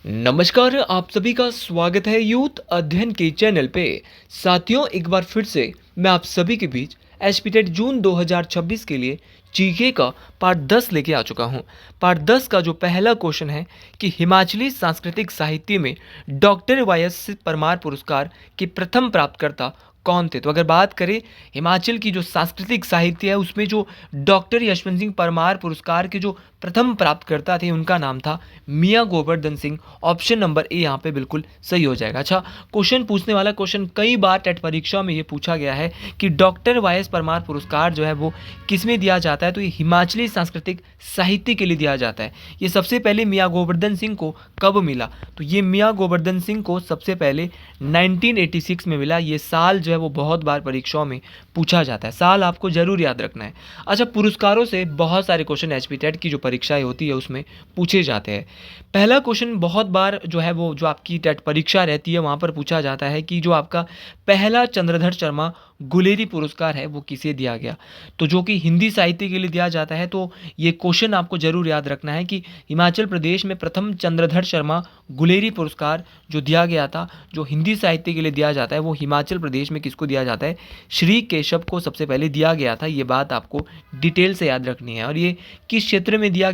नमस्कार, आप सभी का स्वागत है यूथ अध्ययन के चैनल पे। साथियों, एक बार फिर से मैं आप सभी के बीच एसपीटेट जून 2026 के लिए जीके का पार्ट 10 लेके आ चुका हूँ। पार्ट 10 का जो पहला क्वेश्चन है कि हिमाचली सांस्कृतिक साहित्य में डॉक्टर वाईएस परमार पुरस्कार के प्रथम प्राप्तकर्ता कौन थे। तो अगर बात करें हिमाचल की जो सांस्कृतिक साहित्य है उसमें जो डॉक्टर यशवंत सिंह परमार पुरस्कार के जो प्रथम प्राप्तकर्ता थे उनका नाम था मियाँ Govardhan Singh. Option number A यहाँ पे बिल्कुल सही हो जाएगा। अच्छा, क्वेश्चन पूछने वाला क्वेश्चन कई बार टेट परीक्षा में ये पूछा गया है कि डॉक्टर वाईएस परमार पुरस्कार जो है वो किस में दिया जाता है। तो ये हिमाचली सांस्कृतिक साहित्य के लिए दिया जाता है। ये सबसे पहले मियाँ गोवर्धन सिंह को कब मिला, तो ये मियाँ गोवर्धन सिंह को सबसे पहले 1986 में मिला। ये साल जो है वो बहुत बार परीक्षाओं में पूछा जाता है, साल आपको जरूर याद रखना है। अच्छा, पुरस्कारों से बहुत सारे क्वेश्चन एचपी टेट की जो परीक्षाएं होती है उसमें पूछे जाते हैं। पहला क्वेश्चन बहुत बार जो है वो जो आपकी टेट परीक्षा रहती है वहाँ पर पूछा जाता है कि जो आपका पहला चंद्रधर शर्मा गुलेरी पुरस्कार है वो किसे दिया गया, तो जो कि हिंदी साहित्य के लिए दिया जाता है। तो ये क्वेश्चन आपको जरूर याद रखना है कि हिमाचल प्रदेश में प्रथम चंद्रधर शर्मा गुलेरी पुरस्कार जो दिया गया था, जो हिंदी साहित्य के लिए दिया जाता है, वो हिमाचल प्रदेश में किसको दिया जाता है, श्री केशव को सबसे पहले दिया गया था। ये बात आपको डिटेल से याद रखनी है। और ये किस क्षेत्र में दिया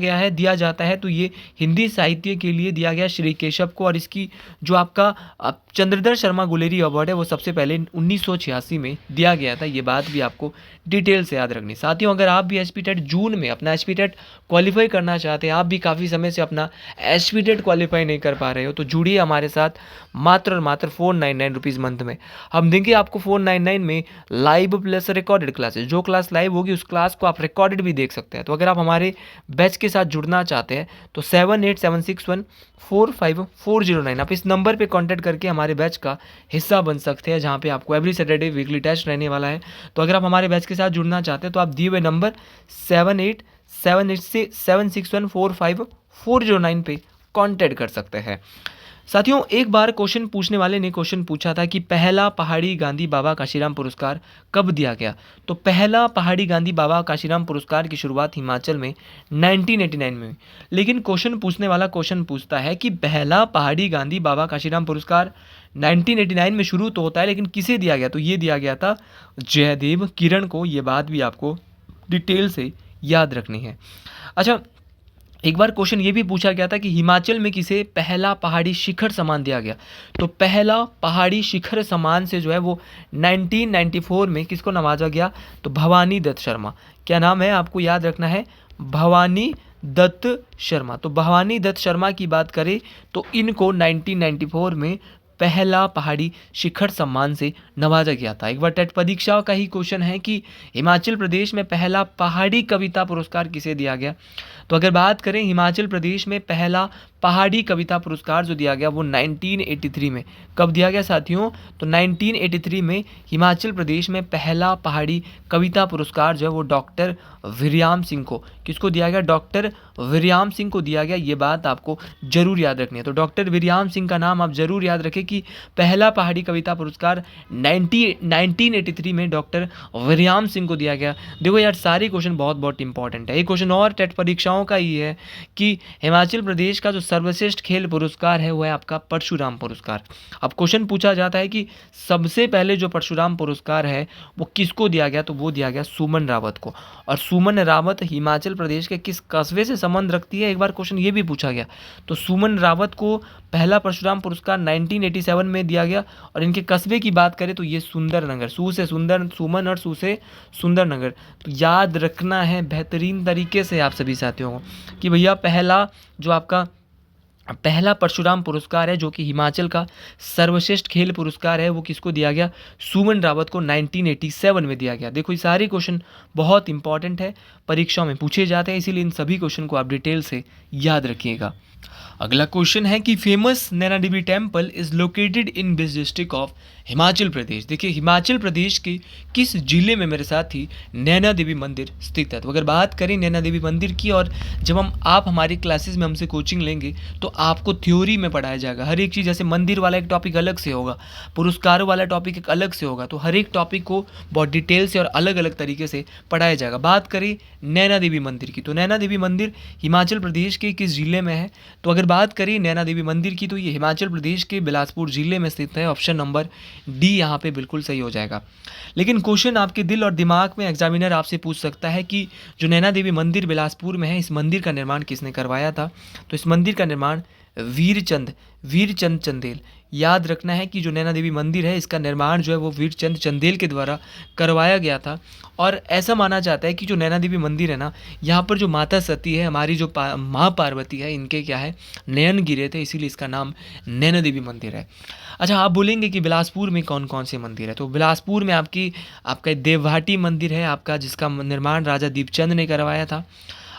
जाता है, तो ये हिंदी साहित्य के लिए दिया गया श्री केशव को। और इसकी जो आपका चंद्रधर शर्मा गुलेरी अवार्ड है वो सबसे पहले 1986 में दिया गया था। ये बात भी आपको डिटेल से याद रखनी। साथियों, अगर आप भी एसपीटेट जून में अपना एसपीटेट क्वालिफाई करना चाहते हैं, आप भी काफ़ी समय से अपना एसपीटेट क्वालिफाई नहीं कर पा रहे हो, तो जुड़िए हमारे साथ मात्र और मात्र 499 रुपीज़ मंथ में। हम देंगे आपको 499 में लाइव प्लस रिकॉर्डेड क्लासेस। जो क्लास लाइव होगी उस क्लास को आप रिकॉर्डेड भी देख सकते हैं। तो अगर आप हमारे बैच के साथ जुड़ना चाहते हैं तो 7876145409 आप इस नंबर पे कांटेक्ट करके हमारे बैच का हिस्सा बन सकते हैं, जहाँ पे आपको एवरी सैटरडे वीकली टेस्ट रहने वाला है। तो अगर आप हमारे बैच के साथ जुड़ना चाहते हैं तो आप दिए हुए नंबर 7876145409 पे कांटेक्ट कर सकते हैं। साथियों, एक बार क्वेश्चन पूछने वाले ने क्वेश्चन पूछा था कि पहला पहाड़ी गांधी बाबा काशीराम पुरस्कार कब दिया गया। तो पहला पहाड़ी गांधी बाबा काशीराम पुरस्कार की शुरुआत हिमाचल में 1989 में। लेकिन क्वेश्चन पूछने वाला क्वेश्चन पूछता है कि पहला पहाड़ी गांधी बाबा काशीराम पुरस्कार 1989 में शुरू तो होता है, लेकिन किसे दिया गया, तो ये दिया गया था जयदेव किरण को। ये बात भी आपको डिटेल से याद रखनी है। अच्छा, एक बार क्वेश्चन ये भी पूछा गया था कि हिमाचल में किसे पहला पहाड़ी शिखर सम्मान दिया गया। तो पहला पहाड़ी शिखर सम्मान से जो है वो 1994 में किसको नवाजा गया, तो भवानी दत्त शर्मा। क्या नाम है, आपको याद रखना है, भवानी दत्त शर्मा। तो भवानी दत्त शर्मा की बात करें तो इनको 1994 में पहला पहाड़ी शिखर सम्मान से नवाजा गया था। एक बार टेट परीक्षा का ही क्वेश्चन है कि हिमाचल प्रदेश में पहला पहाड़ी कविता पुरस्कार किसे दिया गया। तो अगर बात करें हिमाचल प्रदेश में पहला पहाड़ी कविता पुरस्कार जो दिया गया वो 1983 में। कब दिया गया साथियों, तो 1983 में हिमाचल प्रदेश में पहला पहाड़ी कविता पुरस्कार जो है वो डॉक्टर विरयाम सिंह को, किसको दिया गया, डॉक्टर विरयाम सिंह को दिया गया। ये बात आपको जरूर याद रखनी है। तो डॉक्टर विरयाम सिंह का नाम आप जरूर याद रखें कि पहला पहाड़ी कविता पुरस्कार 1983 में डॉक्टर विरयाम सिंह को दिया गया। देखो यार, सारे क्वेश्चन बहुत बहुत इंपॉर्टेंट है। एक क्वेश्चन और टेट परीक्षाओं का ही है कि हिमाचल प्रदेश का जो सर्वश्रेष्ठ खेल पुरस्कार है वो है आपका परशुराम पुरस्कार। अब क्वेश्चन पूछा जाता है कि सबसे पहले जो परशुराम पुरस्कार है वो किसको दिया गया, तो वो दिया गया सुमन रावत को। और सुमन रावत हिमाचल प्रदेश के किस कस्बे से संबंध रखती है, एक बार क्वेश्चन ये भी पूछा गया। तो सुमन रावत को पहला परशुराम पुरस्कार 1987 में दिया गया। और इनके कस्बे की बात करें तो ये सुंदर नगर, सू से सुंदर सुमन और सू से सुंदर नगर। तो याद रखना है बेहतरीन तरीके से आप सभी साथियों को कि भैया पहला जो आपका पहला परशुराम पुरस्कार है जो कि हिमाचल का सर्वश्रेष्ठ खेल पुरस्कार है वो किसको दिया गया, सुमन रावत को 1987 में दिया गया। देखो ये सारे क्वेश्चन बहुत इंपॉर्टेंट है, परीक्षा में पूछे जाते हैं, इसीलिए इन सभी क्वेश्चन को आप डिटेल से याद रखिएगा। अगला क्वेश्चन है कि famous Naina Devi temple is located in which district of Himachal Pradesh. देखिए हिमाचल प्रदेश के किस जिले में मेरे साथी नैना देवी मंदिर स्थित है। तो अगर बात करें नैना देवी मंदिर की, और जब आप हमारी क्लासेस में हमसे कोचिंग लेंगे तो आपको थ्योरी में पढ़ाया जाएगा हर एक चीज़। जैसे मंदिर वाला एक टॉपिक अलग से होगा, पुरस्कारों वाला टॉपिक एक अलग से होगा, तो हर एक टॉपिक को बहुत डिटेल से और अलग अलग तरीके से पढ़ाया जाएगा। बात करें नैना देवी मंदिर की, तो नैना देवी मंदिर हिमाचल प्रदेश के किस जिले में है, तो अगर बात करें नैना देवी मंदिर की, तो ये हिमाचल प्रदेश के बिलासपुर जिले में स्थित है। ऑप्शन नंबर डी यहाँ पे बिल्कुल सही हो जाएगा। लेकिन क्वेश्चन आपके दिल और दिमाग में एग्जामिनर आपसे पूछ सकता है कि जो नैना देवी मंदिर बिलासपुर में है, इस मंदिर का निर्माण किसने करवाया था? तो इस मंदिर का निर्माण वीरचंद चंदेल। याद रखना है कि जो नैना देवी मंदिर है, इसका निर्माण जो है वो वीरचंद चंदेल के द्वारा करवाया गया था। और ऐसा माना जाता है कि जो नैना देवी मंदिर है ना, यहाँ पर जो माता सती है, हमारी जो माँ पार्वती है, इनके क्या है, नयन गिरे थे, इसीलिए इसका नाम नैना देवी मंदिर है। अच्छा, आप बोलेंगे कि बिलासपुर में कौन कौन से मंदिर है? तो बिलासपुर में आपका देवभाटी मंदिर है आपका, जिसका निर्माण राजा दीपचंद ने करवाया था।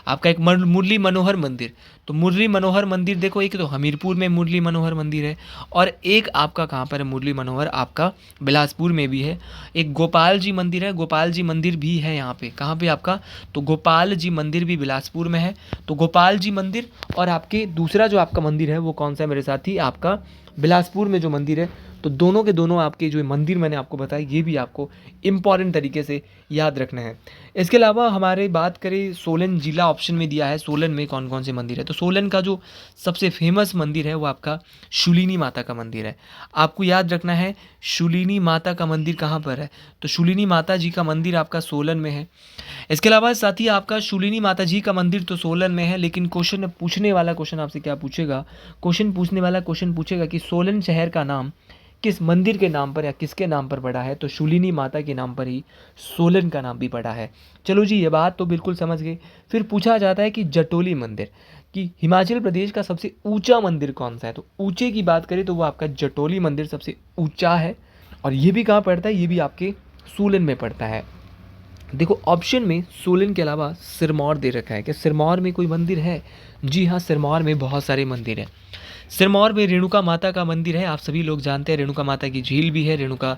आपका एक मुरली मनोहर मंदिर, तो मुरली मनोहर मंदिर देखो, एक तो हमीरपुर में मुरली मनोहर मंदिर है, और एक आपका कहाँ पर है मुरली मनोहर, आपका बिलासपुर में भी है। एक गोपाल जी मंदिर है, गोपाल जी मंदिर भी है यहाँ पे, कहाँ पे आपका? तो गोपाल जी मंदिर भी बिलासपुर में है। तो गोपाल जी मंदिर और आपके दूसरा जो आपका मंदिर है वो कौन सा है मेरे साथी? आपका बिलासपुर में जो मंदिर है। तो दोनों के दोनों आपके जो मंदिर मैंने आपको बताया, ये भी आपको इम्पॉर्टेंट तरीके से याद रखना है। इसके अलावा हमारे बात करें, सोलन जिला ऑप्शन में दिया है, सोलन में कौन कौन से मंदिर है? तो सोलन का जो सबसे फेमस मंदिर है वो आपका शूलिनी माता का मंदिर है। आपको याद रखना है शूलिनी माता का मंदिर कहाँ पर है? तो शूलिनी माता जी का मंदिर आपका सोलन में है। इसके अलावा साथ ही आपका शूलिनी माता जी का मंदिर तो सोलन में है, लेकिन क्वेश्चन पूछने वाला क्वेश्चन आपसे क्या पूछेगा? क्वेश्चन पूछेगा कि सोलन शहर का नाम किस मंदिर के नाम पर या किसके नाम पर पड़ा है? तो शूलिनी माता के नाम पर ही सोलन का नाम भी पड़ा है। चलो जी, ये बात तो बिल्कुल समझ गए। फिर पूछा जाता है कि जटोली मंदिर, कि हिमाचल प्रदेश का सबसे ऊंचा मंदिर कौन सा है? तो ऊंचे की बात करें तो वो आपका जटोली मंदिर सबसे ऊंचा है। और ये भी कहाँ पड़ता है? ये भी आपके सोलन में पड़ता है। देखो, ऑप्शन में सोलन के अलावा सिरमौर दे रखा है। क्या सिरमौर में कोई मंदिर है? जी हाँ, सिरमौर में बहुत सारे मंदिर हैं। सिरमौर में रेणुका माता का मंदिर है, आप सभी लोग जानते हैं। रेणुका माता की झील भी है, रेणुका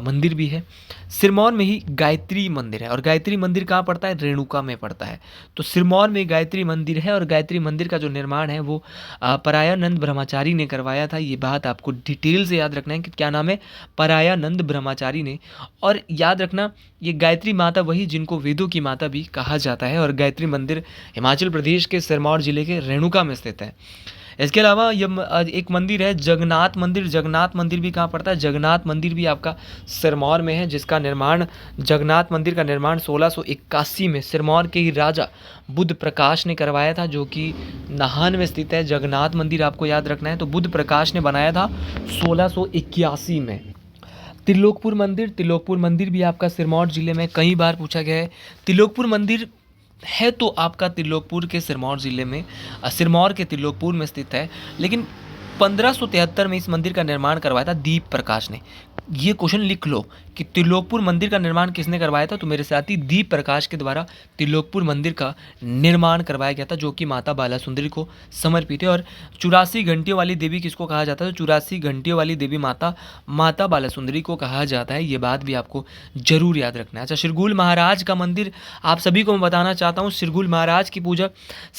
मंदिर भी है। सिरमौर में ही गायत्री मंदिर है, और गायत्री मंदिर कहाँ पड़ता है? रेणुका में पड़ता है। तो सिरमौर में गायत्री मंदिर है, और गायत्री मंदिर का जो निर्माण है वो परायानंद ब्रह्मचारी ने करवाया था। ये बात आपको डिटेल से याद रखना है कि क्या नाम है? परायानंद ब्रह्मचारी ने। और याद रखना, ये गायत्री माता वही जिनको वेदों की माता भी कहा जाता है, और गायत्री मंदिर हिमाचल प्रदेश के सिरमौर जिले के रेणुका में स्थित है। इसके अलावा एक मंदिर है जगन्नाथ मंदिर। जगन्नाथ मंदिर भी कहाँ पड़ता है? जगन्नाथ मंदिर भी आपका सिरमौर में है, जिसका निर्माण, जगन्नाथ मंदिर का निर्माण 1681 में सिरमौर के ही राजा बुद्ध प्रकाश ने करवाया था, जो कि नाहन में स्थित है। जगन्नाथ मंदिर आपको याद रखना है, तो बुद्ध प्रकाश ने बनाया था 1681 में। त्रिलोकपुर मंदिर भी आपका सिरमौर जिले में कई बार पूछा गया है। त्रिलोकपुर मंदिर है तो आपका त्रिलोकपुर के सिरमौर ज़िले में, सिरमौर के त्रिलोकपुर में स्थित है। लेकिन 1573 में इस मंदिर का निर्माण करवाया था दीप प्रकाश ने। ये क्वेश्चन लिख लो कि त्रिलोकपुर मंदिर का निर्माण किसने करवाया था? तो मेरे साथी दीप प्रकाश के द्वारा त्रिलोकपुर मंदिर का निर्माण करवाया गया था, जो कि माता बाला सुंदरी को समर्पित है। और 84 घंटियों वाली देवी किसको कहा जाता है? तो 84 घंटियों वाली देवी माता बाला सुंदरी को कहा जाता है। ये बात भी आपको जरूर याद रखना है। अच्छा, शिरगुल महाराज का मंदिर आप सभी को मैं बताना चाहता हूँ। शिरगुल महाराज की पूजा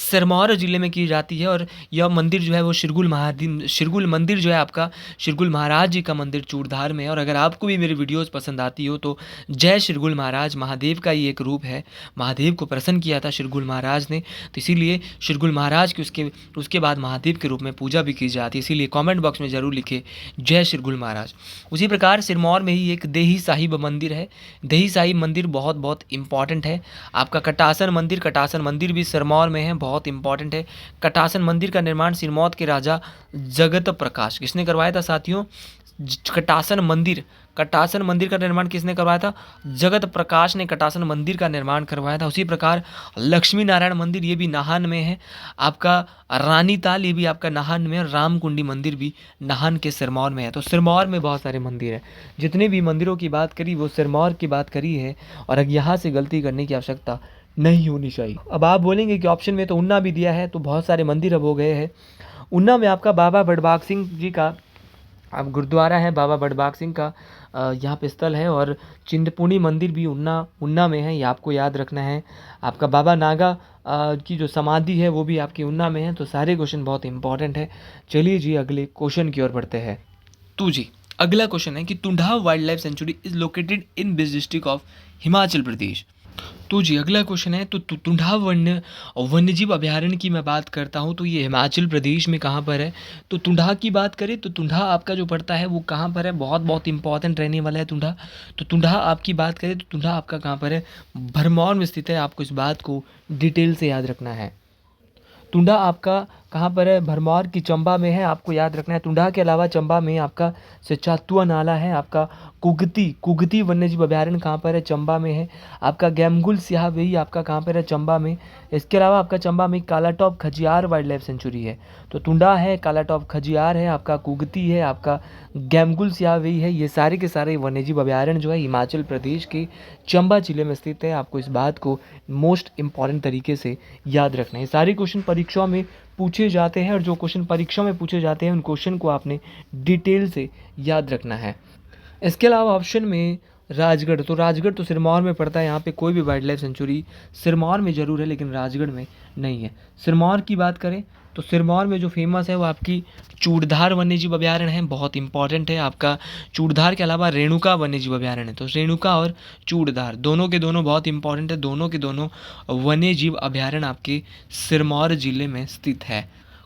सिरमौर जिले में की जाती है, और यह मंदिर जो है वो शिरगुल मंदिर जो है आपका शिरगुल महाराज जी का मंदिर चूड़धार में है। और अगर आपको भी मेरी वीडियोस पसंद आती हो तो जय शिरगुल महाराज, महादेव का ही एक रूप है। महादेव को प्रसन्न किया था शिरगुल महाराज ने, तो इसीलिए शिरगुल महाराज की उसके बाद महादेव के रूप में पूजा भी की जाती है। इसीलिए कमेंट बॉक्स में ज़रूर लिखे जय शिरगुल महाराज। उसी प्रकार सिरमौर में ही एक देही साहिब मंदिर है। देही साहिब मंदिर बहुत बहुत इंपॉर्टेंट है। आपका कटासन मंदिर भी सिरमौर में है, बहुत इंपॉर्टेंट है। कटासन मंदिर का निर्माण सिरमौर के राजा जगत प्रकाश किसने करवाया था साथियों? कटासन मंदिर का निर्माण किसने करवाया था? जगत प्रकाश ने कटासन मंदिर का निर्माण करवाया था। उसी प्रकार लक्ष्मी नारायण मंदिर, ये भी नाहन में है। आपका रानी ताल, ये भी आपका नाहन में है। और रामकुंडी मंदिर भी नाहन के सिरमौर में है। तो सिरमौर में बहुत सारे मंदिर हैं। जितने भी मंदिरों की बात करी वो सिरमौर की बात करी है, और अब यहाँ से गलती करने की आवश्यकता नहीं होनी चाहिए। अब आप बोलेंगे कि ऑप्शन में तो उन्ना भी दिया है, तो बहुत सारे मंदिर अब हो गए हैं। उन्ना में आपका बाबा बड़बाग सिंह जी का अब गुरुद्वारा है, बाबा बड़बाग सिंह का यहाँ पे स्थल है। और चिंतपूर्णी मंदिर भी उन्ना में है, ये आपको याद रखना है। आपका बाबा नागा की जो समाधि है वो भी आपकी उन्ना में है। तो सारे क्वेश्चन बहुत इंपॉर्टेंट है। चलिए जी, अगले क्वेश्चन की ओर बढ़ते हैं। तो जी, अगला क्वेश्चन है कि Tunda wildlife sanctuary is located in which district of Himachal Pradesh? तो जी अगला क्वेश्चन है, तो तुंडा वन्यजीव अभयारण्य की मैं बात करता हूँ तो ये हिमाचल प्रदेश में कहाँ पर है? तो तुंडा की बात करें तो तुंडा आपका जो पड़ता है वो कहाँ पर है? बहुत बहुत इंपॉर्टेंट रहने वाला है तुंडा। तो तुंडा आपकी बात करें तो तुंडा आपका कहाँ पर है? भरमौर में स्थित है। आपको इस बात को डिटेल से याद रखना है। तुंडा आपका कहाँ पर है? भरमौर की चंबा में है, आपको याद रखना है। तुंडा के अलावा चंबा में आपका सिचातुआ नाला है। आपका कुगती वन्यजीव अभयारण्य कहाँ पर है? चंबा में है। आपका गैमगुल सिहावही आपका कहाँ पर है? चंबा में। इसके अलावा आपका चंबा में कालाटॉप खजियार वाइल्ड लाइफ सेंचुरी है। तो तुंडा है, कालाटॉप खजियार है, आपका कुगती है, आपका गैमगुल सिहावही है। ये सारे के सारे वन्यजीव अभयारण्य जो है हिमाचल प्रदेश के चंबा जिले में स्थित है। आपको इस बात को मोस्ट इंपॉर्टेंट तरीके से याद रखना है। सारे क्वेश्चन परीक्षा में पूछे जाते हैं और जो क्वेश्चन परीक्षा में पूछे जाते हैं उन क्वेश्चन को आपने डिटेल से याद रखना है। इसके अलावा ऑप्शन में राजगढ़, तो राजगढ़ तो सिरमौर में पड़ता है। यहाँ पे कोई भी वाइल्ड लाइफ सेंचुरी सिरमौर में ज़रूर है लेकिन राजगढ़ में नहीं है। सिरमौर की बात करें तो सिरमौर में जो फेमस है वो आपकी चूड़धार वन्यजीव अभयारण्य है, बहुत इंपॉर्टेंट है। आपका चूड़धार के अलावा रेणुका वन्यजीव अभयारण्य है। तो रेणुका और चूड़धार दोनों के दोनों बहुत इंपॉर्टेंट है। दोनों के दोनों वन्यजीव अभयारण्य आपके सिरमौर जिले में स्थित है।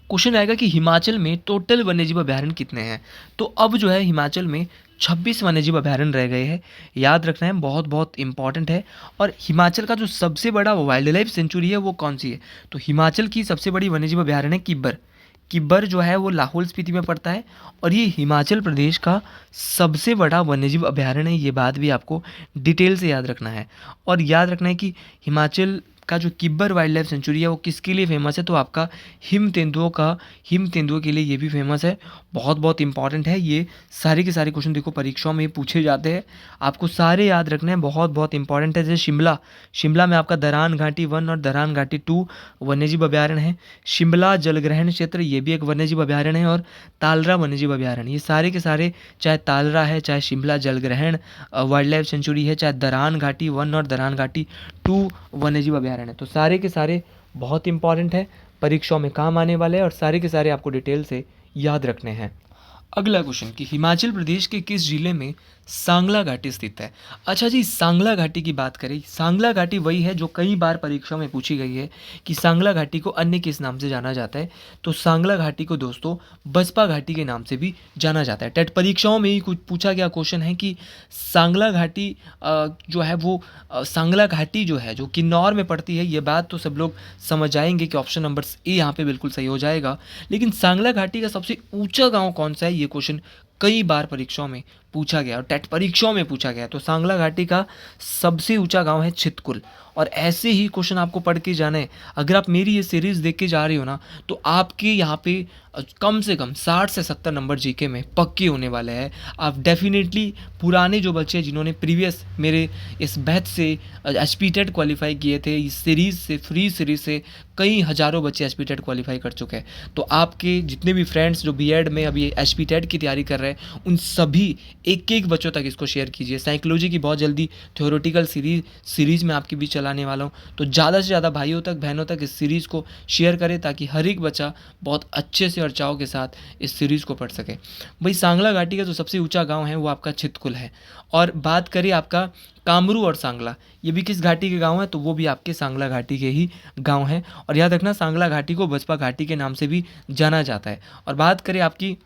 क्वेश्चन आएगा कि हिमाचल में टोटल वन्यजीव अभयारण्य कितने हैं? तो अब जो है हिमाचल में 26 वन्यजीव अभयारण्य रह गए हैं। याद रखना है, बहुत बहुत इंपॉर्टेंट है। और हिमाचल का जो सबसे बड़ा वाइल्ड लाइफ सेंचुरी है वो कौन सी है? तो हिमाचल की सबसे बड़ी वन्यजीव अभयारण्य है किब्बर। किब्बर जो है वो लाहौल स्पीति में पड़ता है और ये हिमाचल प्रदेश का सबसे बड़ा वन्यजीव अभयारण्य है। ये बात भी आपको डिटेल से याद रखना है। और याद रखना है कि हिमाचल का जो किब्बर वाइल्ड लाइफ सेंचुरी है वो किसके लिए फेमस है? तो आपका हिम तेंदुओं के लिए ये भी फेमस है। बहुत बहुत इंपॉर्टेंट है। ये सारे के सारे क्वेश्चन देखो परीक्षाओं में पूछे जाते हैं, आपको सारे याद रखने हैं। बहुत बहुत इंपॉर्टेंट है। जैसे शिमला में आपका दरान घाटी 1 और दरान घाटी 2 वन्यजीव अभयारण्य है। शिमला जलग्रहण क्षेत्र ये भी एक वन्यजीव अभयारण्य है। और तालरा वन्यजीव अभयारण्य, ये सारे के सारे, चाहे तालरा है, चाहे शिमला जलग्रहण वाइल्ड लाइफ सेंचुरी है, चाहे दरान घाटी 1 और दरान घाटी 2 वन्यजीव अभयारण्य है। तो सारे के सारे बहुत इंपॉर्टेंट है, परीक्षाओं में काम आने वाले हैं और सारे के सारे आपको डिटेल से याद रखने हैं। अगला क्वेश्चन कि हिमाचल प्रदेश के किस जिले में सांगला घाटी स्थित है? अच्छा जी, सांगला घाटी की बात करें, सांगला घाटी वही है जो कई बार परीक्षा में पूछी गई है कि सांगला घाटी को अन्य किस नाम से जाना जाता है? तो सांगला घाटी को दोस्तों बसपा घाटी के नाम से भी जाना जाता है। टेट परीक्षाओं में ही कुछ पूछा गया क्वेश्चन है कि सांगला घाटी जो है वो सांगला घाटी जो है जो किन्नौर में पड़ती है। ये बात तो सब लोग समझ जाएंगे कि ऑप्शन नंबर ए यहाँ पे बिल्कुल सही हो जाएगा। लेकिन सांगला घाटी का सबसे ऊंचा गांव कौन सा है? ये क्वेश्चन कई बार परीक्षाओं में पूछा गया और टेट परीक्षाओं में पूछा गया। तो सांगला घाटी का सबसे ऊंचा गांव है छितकुल। और ऐसे ही क्वेश्चन आपको पढ़ के जाना है। अगर आप मेरी ये सीरीज़ देख के जा रहे हो ना तो आपके यहाँ पे कम से कम 60 से 70 नंबर जीके में पक्के होने वाले हैं। आप डेफिनेटली पुराने जो बच्चे जिन्होंने प्रीवियस मेरे इस बैच से एचपी टेट क्वालिफाई किए थे, इस सीरीज़ से, फ्री सीरीज़ से कई हज़ारों बच्चे एचपी टेट क्वालिफाई कर चुके हैं। तो आपके जितने भी फ्रेंड्स जो बीएड में अभी एचपी टेट की तैयारी कर रहे हैं उन सभी एक एक बच्चों तक इसको शेयर कीजिए। साइकोलॉजी की बहुत जल्दी थ्योरेटिकल सीरीज़ में आपके बीच चलाने वाला हूँ। तो ज़्यादा से ज़्यादा भाइयों तक, बहनों तक इस सीरीज़ को शेयर करें ताकि हर एक बच्चा बहुत अच्छे से और चाव के साथ इस सीरीज़ को पढ़ सके। भाई सांगला घाटी का जो सबसे ऊंचा गांव है वो आपका छितकुल है। और बात करें आपका कामरू और सांगला, ये भी किस घाटी के गांव है? तो वो भी आपके सांगला घाटी के ही गांव हैं। और याद रखना सांगला घाटी को बसपा घाटी के नाम से भी जाना जाता है। और बात करें आपकी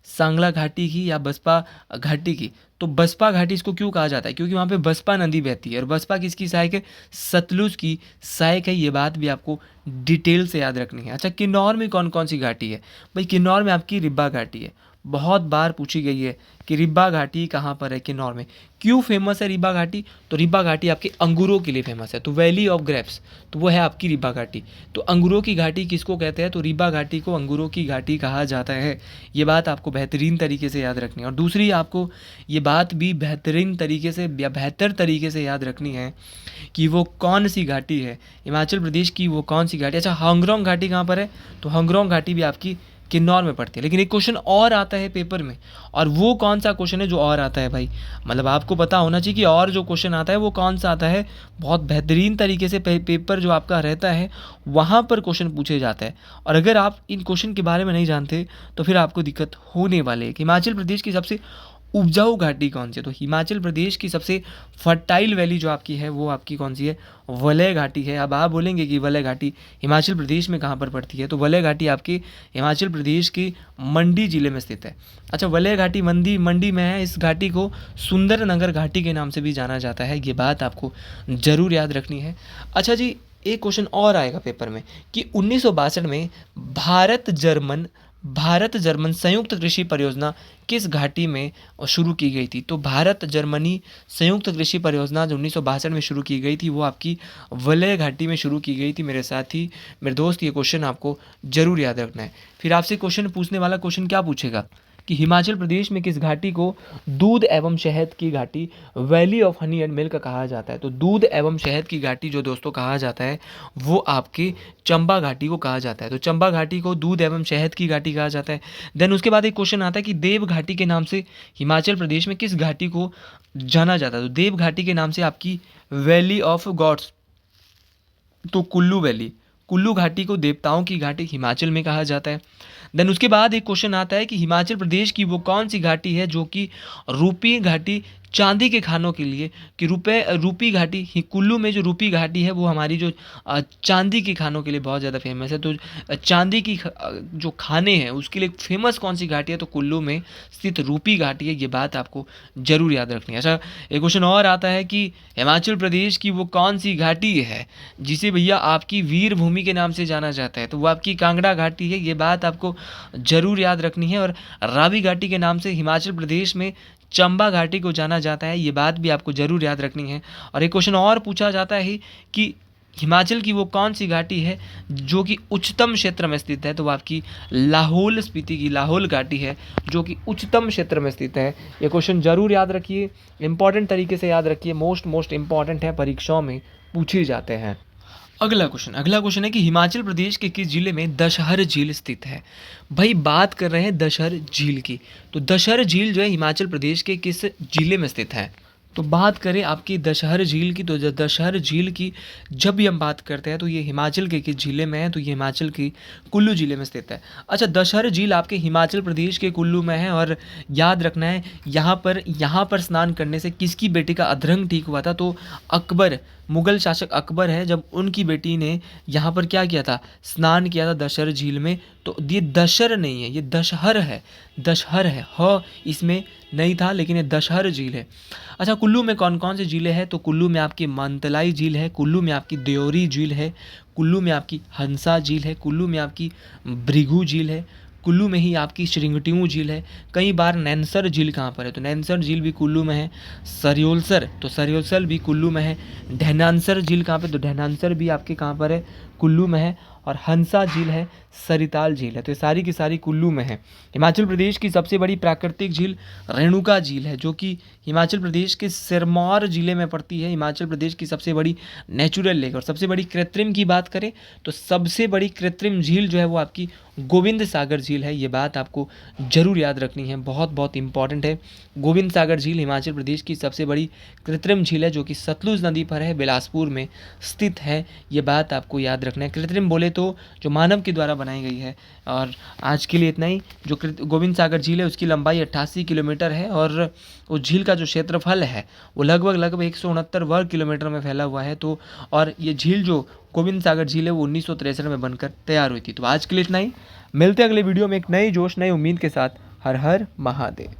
सांगला घाटी की या बसपा घाटी की, तो बसपा घाटी इसको क्यों कहा जाता है? क्योंकि वहाँ पे बसपा नदी बहती है और बसपा किसकी सहायक है? सतलुज की सहायक है। ये बात भी आपको डिटेल से याद रखनी है। अच्छा, किन्नौर में कौन कौन सी घाटी है? भाई किन्नौर में आपकी रिब्बा घाटी है। बहुत बार पूछी गई है कि रिब्बा घाटी कहाँ पर है किन्नौर में। क्यों फेमस है रिब्बा घाटी? तो रिब्बा घाटी आपके अंगूरों के लिए फेमस है। तो वैली ऑफ ग्रेप्स, तो वो है आपकी रिब्बा घाटी। तो अंगूरों की घाटी किसको कहते हैं? तो रिब्बा घाटी को अंगूरों की घाटी कहा जाता है। ये बात आपको बेहतरीन तरीके से याद रखनी है। और दूसरी आपको ये बात भी बेहतरीन तरीके से या बेहतर तरीके से याद रखनी है कि वो कौन सी घाटी है हिमाचल प्रदेश की, वो कौन सी घाटी। अच्छा, हांगरोंग घाटी कहाँ पर है? तो हांगरोंग घाटी भी आपकी किन्नौर में पड़ती है। लेकिन एक क्वेश्चन और आता है पेपर में, और वो कौन सा क्वेश्चन है जो और आता है भाई? मतलब आपको पता होना चाहिए कि और जो क्वेश्चन आता है वो कौन सा आता है। बहुत बेहतरीन तरीके से पेपर जो आपका रहता है वहाँ पर क्वेश्चन पूछे जाते हैं। और अगर आप इन क्वेश्चन के बारे में नहीं जानते तो फिर आपको दिक्कत होने वाली है। हिमाचल प्रदेश की सबसे उपजाऊ घाटी कौन सी है? तो हिमाचल प्रदेश की सबसे फर्टाइल वैली जो आपकी है वो आपकी कौन सी है? वलय घाटी है। अब आप बोलेंगे कि वलय घाटी हिमाचल प्रदेश में कहाँ पर पड़ती है? तो वलय घाटी आपकी हिमाचल प्रदेश के मंडी जिले में स्थित है। अच्छा, वलय घाटी मंडी में है। इस घाटी को सुंदरनगर घाटी के नाम से भी जाना जाता है, ये बात आपको ज़रूर याद रखनी है। अच्छा जी, एक क्वेश्चन और आएगा पेपर में कि 1962 में भारत जर्मन संयुक्त कृषि परियोजना किस घाटी में शुरू की गई थी? तो भारत जर्मनी संयुक्त कृषि परियोजना जो 1962 में शुरू की गई थी वो आपकी वलय घाटी में शुरू की गई थी। मेरे साथी, मेरे दोस्त, ये क्वेश्चन आपको जरूर याद रखना है। फिर आपसे क्वेश्चन पूछने वाला क्वेश्चन क्या पूछेगा कि हिमाचल प्रदेश में किस घाटी को दूध एवं शहद की घाटी valley of honey and milk कहा जाता है? तो दूध एवं शहद की घाटी जो दोस्तों कहा जाता है वो आपकी चंबा घाटी को कहा जाता है। तो चंबा घाटी को दूध एवं शहद की घाटी कहा जाता है। देन उसके बाद एक क्वेश्चन आता है कि देव घाटी के नाम से हिमाचल प्रदेश में किस घाटी को जाना जाता है? तो देव घाटी के नाम से आपकी वैली ऑफ गॉड्स, तो कुल्लू घाटी को देवताओं की घाटी हिमाचल में कहा जाता है। देन उसके बाद एक क्वेश्चन आता है कि हिमाचल प्रदेश की वो कौन सी घाटी है जो कि रूपी घाटी चांदी के खानों के लिए, कि रूपी घाटी कुल्लू में जो रूपी घाटी है वो हमारी जो चांदी के खानों के लिए बहुत ज़्यादा फेमस है। तो चांदी की जो खाने हैं उसके लिए फेमस कौन सी घाटी है? तो कुल्लू में स्थित रूपी घाटी है, ये बात आपको जरूर याद रखनी है। अच्छा, एक क्वेश्चन और आता है कि हिमाचल प्रदेश की वो कौन सी घाटी है जिसे भैया आपकी वीर भूमि के नाम से जाना जाता है? तो वो आपकी कांगड़ा घाटी है, ये बात आपको जरूर याद रखनी है। और रावी घाटी के नाम से हिमाचल प्रदेश में चंबा घाटी को जाना जाता है, ये बात भी आपको जरूर याद रखनी है। और एक क्वेश्चन और पूछा जाता है कि हिमाचल की वो कौन सी घाटी है जो कि उच्चतम क्षेत्र में स्थित है? तो वो आपकी लाहौल स्पीति की लाहौल घाटी है जो कि उच्चतम क्षेत्र में स्थित है। ये क्वेश्चन जरूर याद रखिए, इंपॉर्टेंट तरीके से याद रखिए, मोस्ट इंपॉर्टेंट है, परीक्षाओं में पूछे जाते हैं। अगला क्वेश्चन है कि हिमाचल प्रदेश के किस जिले में दशहर झील स्थित है? भाई बात कर रहे हैं दशहर झील की, तो दशहर झील जो है हिमाचल प्रदेश के किस जिले में स्थित है? तो बात करें आपकी दशहर झील की, तो दशहर झील की जब भी हम बात करते हैं तो ये हिमाचल के किस जिले में है? तो ये हिमाचल की कुल्लू जिले में स्थित है। अच्छा, दशहर झील आपके हिमाचल प्रदेश के कुल्लू में है। और याद रखना है यहाँ पर स्नान करने से किसकी बेटी का अधरंग ठीक हुआ था? तो अकबर, मुगल शासक अकबर है, जब उनकी बेटी ने यहाँ पर क्या किया था? स्नान किया था दशहर झील में। तो ये दशहर नहीं है, ये दशहर है इसमें नहीं था, लेकिन ये दशहर झील है। अच्छा, कुल्लू में कौन कौन से झीलें हैं? तो कुल्लू में आपकी मानतलाई झील है, कुल्लू में आपकी देओरी झील है, कुल्लू में आपकी हंसा झील है, कुल्लू में आपकी भृगु झील है, कुल्लू में ही आपकी श्रिंगटियूं झील है। कई बार नैनसर झील कहाँ पर है? तो नैनसर झील भी कुल्लू में है। सरियोलसर भी कुल्लू में है। ढेनानसर झील कहाँ पे? तो ढेनानसर भी आपके कहाँ पर है? कुल्लू में है। और हंसा झील है, सरिताल झील है, तो ये सारी की सारी कुल्लू में है। हिमाचल प्रदेश की सबसे बड़ी प्राकृतिक झील रेणुका झील है जो कि हिमाचल प्रदेश के सिरमौर जिले में पड़ती है। हिमाचल प्रदेश की सबसे बड़ी नेचुरल लेक। और सबसे बड़ी कृत्रिम की बात करें तो सबसे बड़ी कृत्रिम झील जो है वो आपकी गोविंद सागर झील है, ये बात आपको जरूर याद रखनी है, बहुत इंपॉर्टेंट है। गोविंद सागर झील हिमाचल प्रदेश की सबसे बड़ी कृत्रिम झील है जो कि सतलुज नदी पर है, बिलासपुर में स्थित है, ये बात आपको याद रखना है। कृत्रिम बोले तो जो मानव के द्वारा बनाई गई है। और आज के लिए इतना ही। जो गोविंद सागर झील है उसकी लंबाई 88 किलोमीटर है और उस झील का जो क्षेत्रफल है वो लगभग 169 वर्ग किलोमीटर में फैला हुआ है। तो और ये झील जो गोविंद सागर झील है वो 1963 में बनकर तैयार हुई थी। तो आज के लिए इतना ही, मिलते हैं अगले वीडियो में एक नई जोश नई उम्मीद के साथ। हर हर महादेव।